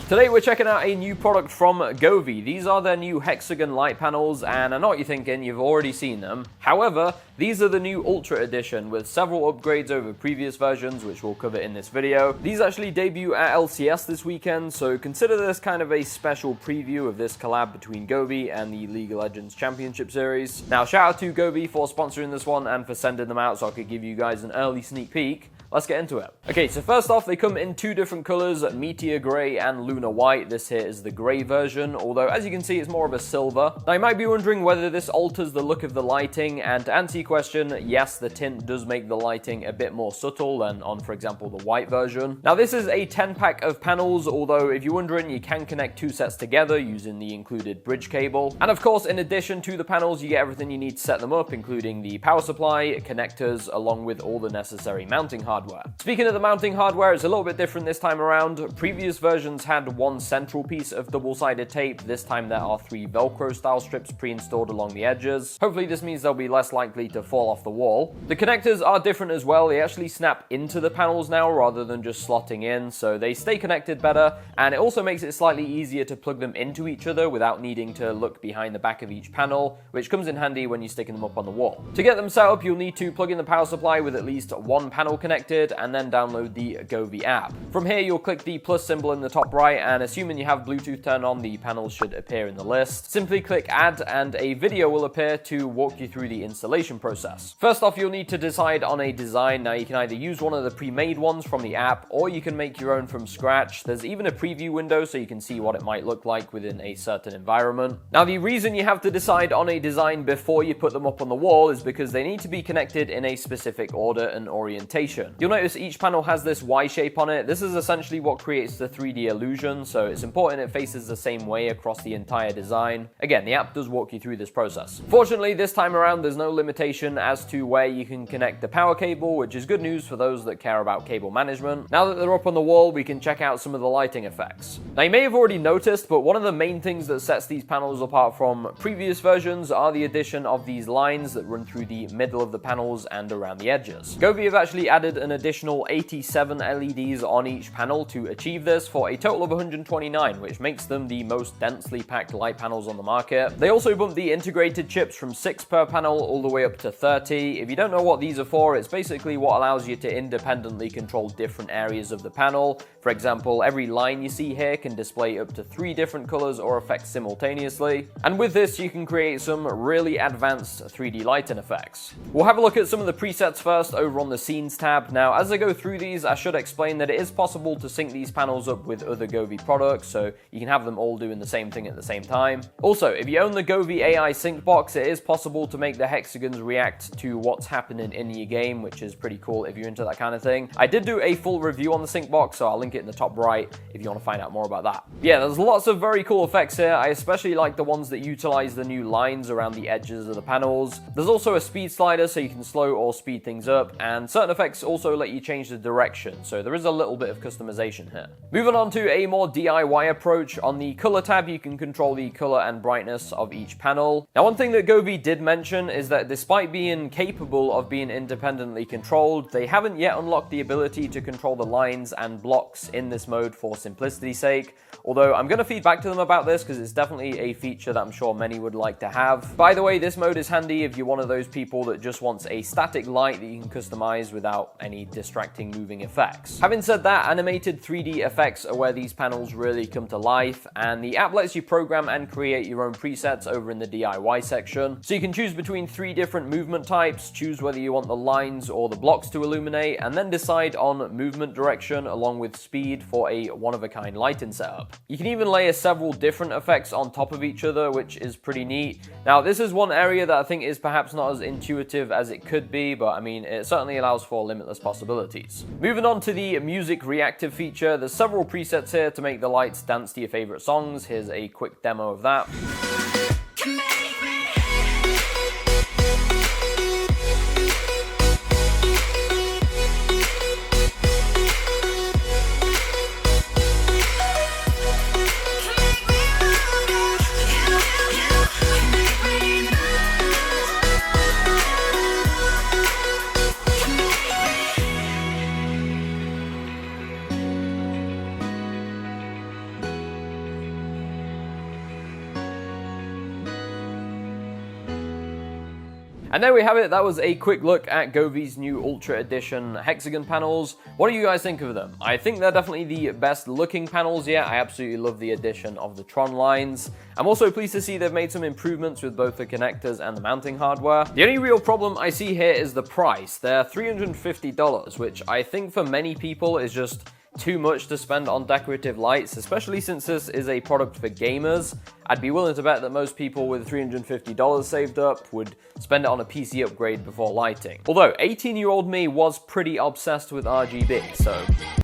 Today we're checking out a new product from Govee. These are their new hexagon light panels, and I know what you're thinking, you've already seen them. However, these are the new Ultra Edition with several upgrades over previous versions, which we'll cover in this video. These actually debut at LCS this weekend, so consider this kind of a special preview of this collab between Govee and the League of Legends Championship Series. Now, shout out to Govee for sponsoring this one and for sending them out so I could give you guys an early sneak peek. Let's get into it. Okay, so first off, they come in two different colors, Meteor Grey and Lunar White. This here is the grey version, although as you can see, it's more of a silver. Now, you might be wondering whether this alters the look of the lighting, and to answer your question, yes, the tint does make the lighting a bit more subtle than on, for example, the white version. Now, this is a 10-pack of panels, although if you're wondering, you can connect two sets together using the included bridge cable. And of course, in addition to the panels, you get everything you need to set them up, including the power supply, connectors, along with all the necessary mounting hardware. Speaking of the mounting hardware, it's a little bit different this time around. Previous versions had one central piece of double-sided tape. This time there are 3 Velcro style strips pre-installed along the edges. Hopefully this means they'll be less likely to fall off the wall. The connectors are different as well. They actually snap into the panels now rather than just slotting in, so they stay connected better, and it also makes it slightly easier to plug them into each other without needing to look behind the back of each panel, which comes in handy when you're sticking them up on the wall. To get them set up, you'll need to plug in the power supply with at least one panel connected, and then download the Govee app. From here, you'll click the plus symbol in the top right, and assuming you have Bluetooth turned on, the panels should appear in the list. Simply click add, and a video will appear to walk you through the installation process. First off, you'll need to decide on a design. Now, you can either use one of the pre-made ones from the app, or you can make your own from scratch. There's even a preview window so you can see what it might look like within a certain environment. Now, the reason you have to decide on a design before you put them up on the wall is because they need to be connected in a specific order and orientation. You'll notice each panel has this Y shape on it. This is essentially what creates the 3D illusion, so it's important it faces the same way across the entire design. Again, the app does walk you through this process. Fortunately, this time around, there's no limitation as to where you can connect the power cable, which is good news for those that care about cable management. Now that they're up on the wall, we can check out some of the lighting effects. Now, you may have already noticed, but one of the main things that sets these panels apart from previous versions are the addition of these lines that run through the middle of the panels and around the edges. Govee have actually added an additional 87 LEDs on each panel to achieve this for a total of 129, which makes them the most densely packed light panels on the market. They also bumped the integrated chips from 6 per panel all the way up to 30. If you don't know what these are for, it's basically what allows you to independently control different areas of the panel. For example, every line you see here can display up to 3 different colors or effects simultaneously. And with this, you can create some really advanced 3D lighting effects. We'll have a look at some of the presets first over on the Scenes tab. Now, as I go through these, I should explain that it is possible to sync these panels up with other Govee products, so you can have them all doing the same thing at the same time. Also, if you own the Govee AI sync box, it is possible to make the hexagons react to what's happening in your game, which is pretty cool if you're into that kind of thing. I did do a full review on the sync box, so I'll link it in the top right if you want to find out more about that. Yeah, there's lots of very cool effects here. I especially like the ones that utilize the new lines around the edges of the panels. There's also a speed slider so you can slow or speed things up, and certain effects also let you change the direction, so there is a little bit of customization here. Moving on to a more DIY approach, on the color tab you can control the color and brightness of each panel. Now, one thing that Govee did mention is that despite being capable of being independently controlled, they haven't yet unlocked the ability to control the lines and blocks in this mode for simplicity's sake, although I'm going to feed back to them about this because it's definitely a feature that I'm sure many would like to have. By the way, this mode is handy if you're one of those people that just wants a static light that you can customize without any distracting moving effects. Having said that, animated 3D effects are where these panels really come to life, and the app lets you program and create your own presets over in the DIY section. So you can choose between 3 different movement types, choose whether you want the lines or the blocks to illuminate, and then decide on movement direction along with speed for a one-of-a-kind lighting setup. You can even layer several different effects on top of each other, which is pretty neat. Now, this is one area that I think is perhaps not as intuitive as it could be, but I mean, it certainly allows for limitless possibilities. Moving on to the music reactive feature, there's several presets here to make the lights dance to your favorite songs. Here's a quick demo of that. And there we have it. That was a quick look at Govee's new Ultra Edition Hexagon panels. What do you guys think of them? I think they're definitely the best looking panels yet. I absolutely love the addition of the Tron lines. I'm also pleased to see they've made some improvements with both the connectors and the mounting hardware. The only real problem I see here is the price. They're $350, which I think for many people is just too much to spend on decorative lights, especially since this is a product for gamers. I'd be willing to bet that most people with $350 saved up would spend it on a PC upgrade before lighting. Although 18-year-old me was pretty obsessed with RGB, so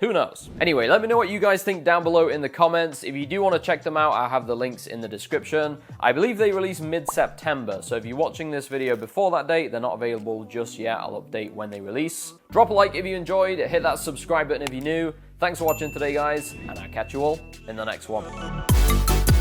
who knows? Anyway, let me know what you guys think down below in the comments. If you do want to check them out, I have the links in the description. I believe they release mid-September, so if you're watching this video before that date, they're not available just yet. I'll update when they release. Drop a like if you enjoyed, hit that subscribe button if you're new. Thanks for watching today, guys, and I'll catch you all in the next one.